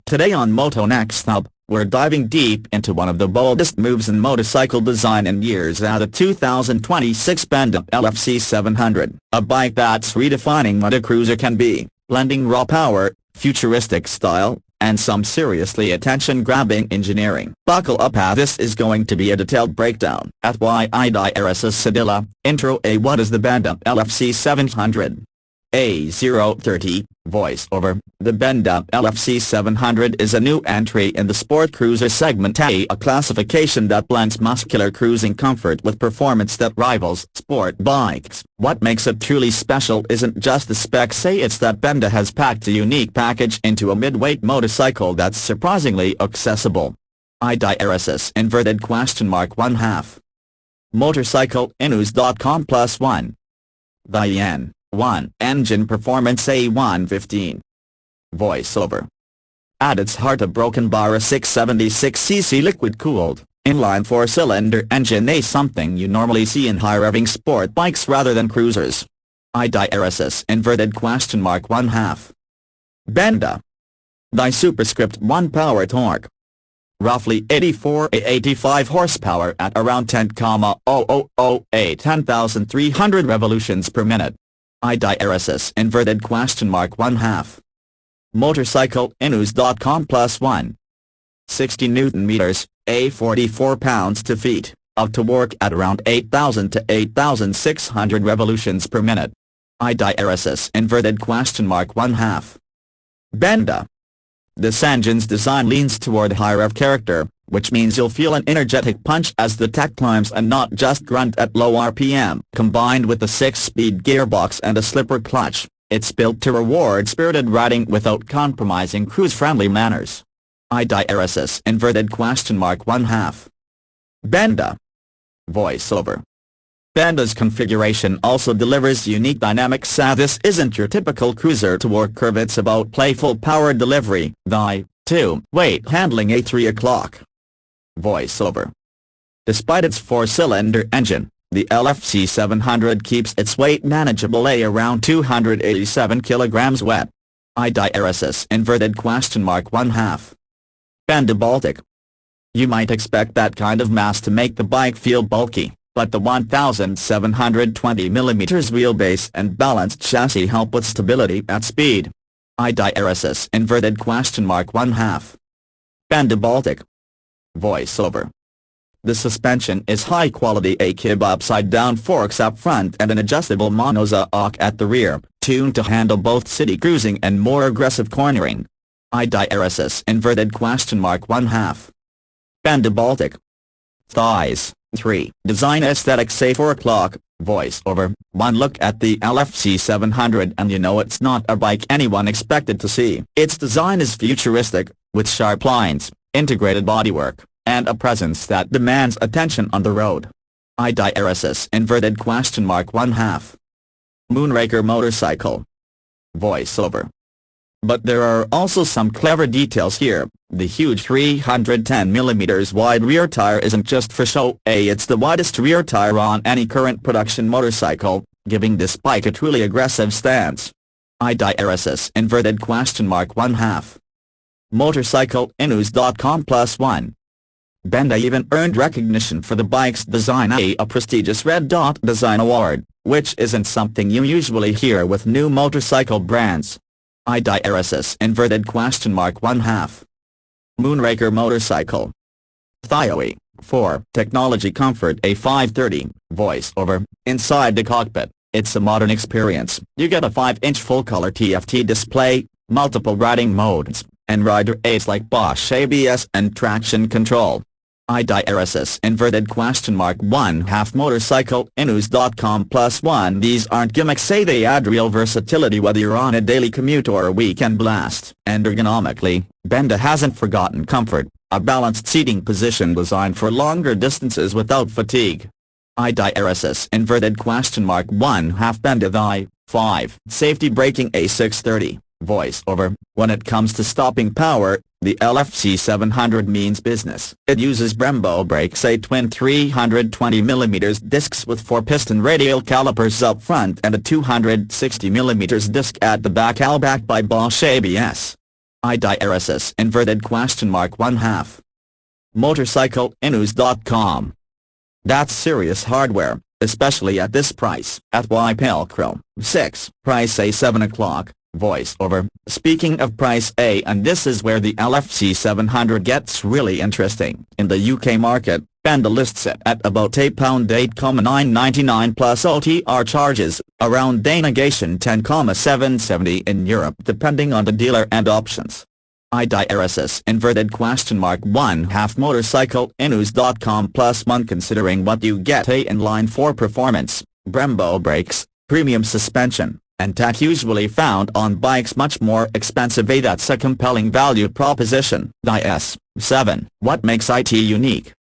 Today on Moto Next Hub, we're diving deep into one of the boldest moves in motorcycle design in years, the 2026 Benda LFC 700, a bike that's redefining what a cruiser can be, blending raw power, futuristic style, and some seriously attention-grabbing engineering. Buckle up, as this is going to be a detailed breakdown. At Yidrs Sedilla, Intro. What is the Benda LFC 700? A030, voiceover. The Benda LFC 700 is a new entry in the sport cruiser segment, a classification that blends muscular cruising comfort with performance that rivals sport bikes. What makes it truly special isn't just the specs, it's that Benda has packed a unique package into a mid-weight motorcycle that's surprisingly accessible. Yidrs _1/2. Motorcyclenews.com+1. The N1 engine performance A115. Voiceover. At its heart, a broken bar, a 676cc liquid-cooled, inline-four cylinder engine, something you normally see in high-revving sport bikes rather than cruisers. Yidrs _1/2. Benda. The superscript 1 power torque. Roughly 84–85 horsepower at around 10,008 10,300 revolutions per minute. Yidrs _1/2. Motorcyclenews.com+1. 60 Nm, a 44 pounds-to-feet, of torque at around 8,000 to 8,600 revolutions per minute. Yidrs _1/2. Benda. This engine's design leans toward high-rev character, which means you'll feel an energetic punch as the tech climbs and not just grunt at low RPM. Combined with a 6-speed gearbox and a slipper clutch, it's built to reward spirited riding without compromising cruise-friendly manners. Yidrs _1/2. Benda. Voiceover. Benda's configuration also delivers unique dynamics. This isn't your typical cruiser torque curve, it's about playful power delivery. The 2-weight handling, a 3 o'clock. Voiceover. Despite its 4-cylinder engine, the LFC 700 keeps its weight manageable, around 287 kilograms wet. Yidrs _1/2. Benda Baltic. You might expect that kind of mass to make the bike feel bulky, but the 1,720mm wheelbase and balanced chassis help with stability at speed. Yidrs _1/2. Benda Baltic. Voiceover. The suspension is high quality, a kib upside-down forks up front and an adjustable monocoque at the rear, tuned to handle both city cruising and more aggressive cornering. Yidrs _1/2. Benda Baltic. Thighs. 3. Design aesthetics, a 4 o'clock. Voiceover. One look at the LFC 700 and you know it's not a bike anyone expected to see. Its design is futuristic, with sharp lines, integrated bodywork, and a presence that demands attention on the road. Yidrs _1/2. Moonraker motorcycle. Voiceover. But there are also some clever details here. The huge 310mm wide rear tire isn't just for show, it's the widest rear tire on any current production motorcycle, giving this bike a truly aggressive stance. Yidrs _1/2. Motorcyclenews.com+1. Benda even earned recognition for the bike's design, a prestigious Red Dot Design Award, which isn't something you usually hear with new motorcycle brands. Yidrs _1/2. Moonraker motorcycle. Thioe. 4. Technology comfort, a 530. Voiceover. Inside the cockpit, it's a modern experience. You get a 5-inch full-color TFT display, multiple riding modes, and rider aids like Bosch ABS and traction control. Yidrs _1/2. Motorcyclenews.com+1. These aren't gimmicks, they add real versatility whether you're on a daily commute or a weekend blast. And ergonomically, Benda hasn't forgotten comfort, a balanced seating position designed for longer distances without fatigue. Yidrs _1/2. Benda the 5. Safety braking, a 630. Voiceover. When it comes to stopping power, the LFC 700 means business. It uses Brembo brakes, a twin 320mm discs with 4-piston radial calipers up front and a 260mm disc at the back, all backed by Bosch ABS. IDRSS inverted question mark 1/2. Motorcyclenews.com. That's serious hardware, especially at this price. At Pilcro. 6. Price A 7 o'clock. Voice over. Speaking of price A, and this is where the LFC 700 gets really interesting. In the UK market, Benda lists it at about £8, 8,999 plus OTR charges, around denegation 10,770 in Europe depending on the dealer and options. IDRSS inverted question mark 1/2 motorcyclenews.com +1 considering what you get: a inline-four performance, Brembo brakes, premium suspension, and tech usually found on bikes much more expensive. That's a compelling value proposition. IS. 7. What makes IT unique?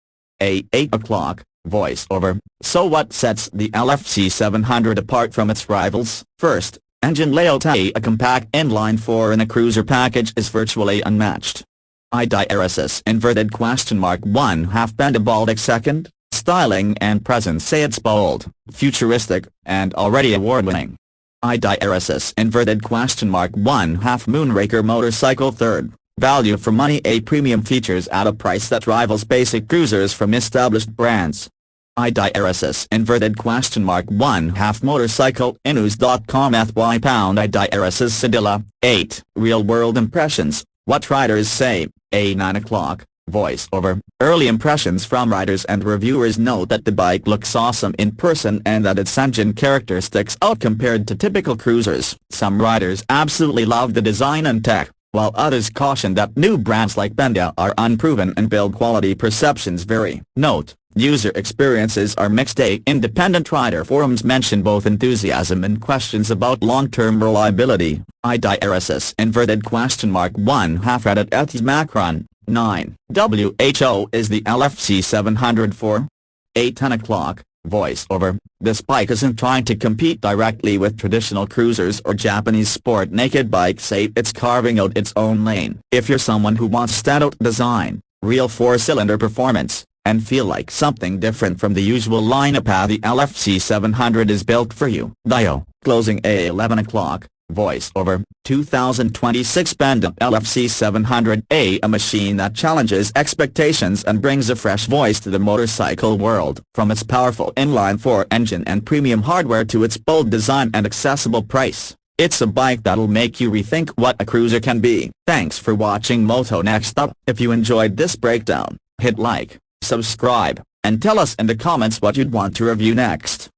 A 8 o'clock. Voice over. So what sets the LFC 700 apart from its rivals? First, engine layout. A compact inline-four in a cruiser package is virtually unmatched. IDRSS inverted question mark 1/2 Benda Baltic. Second, styling and presence. Say it's bold, futuristic, and already award-winning. IDRSS inverted question mark 1/2 Moonraker motorcycle. Third, value for money. A premium features at a price that rivals basic cruisers from established brands. IDRSS inverted question mark 1/2 motorcyclenews.com FY pound IDRSS Sedilla. 8. Real world impressions. What riders say. A 9 o'clock. Voice over. Early impressions from riders and reviewers note that the bike looks awesome in person and that its engine character sticks out compared to typical cruisers. Some riders absolutely love the design and tech, while others caution that new brands like Benda are unproven and build quality perceptions vary. Note: user experiences are mixed. Independent rider forums mention both enthusiasm and questions about long-term reliability. IDRSS inverted question mark 1/2 Reddit Eths Macron. 9. WHO is the LFC 700 for? A 10 o'clock. Voice over. This bike isn't trying to compete directly with traditional cruisers or Japanese sport naked bikes. It's carving out its own lane. If you're someone who wants standout design, real four-cylinder performance, and feel like something different from the usual lineup, the LFC 700 is built for you. Dio. Closing A 11 o'clock. Voice over. 2026 Benda LFC 700. A machine that challenges expectations and brings a fresh voice to the motorcycle world. From its powerful inline-four engine and premium hardware to its bold design and accessible price, it's a bike that'll make you rethink what a cruiser can be. Thanks for watching Moto Next Hub. If you enjoyed this breakdown, hit like, subscribe, and tell us in the comments what you'd want to review next.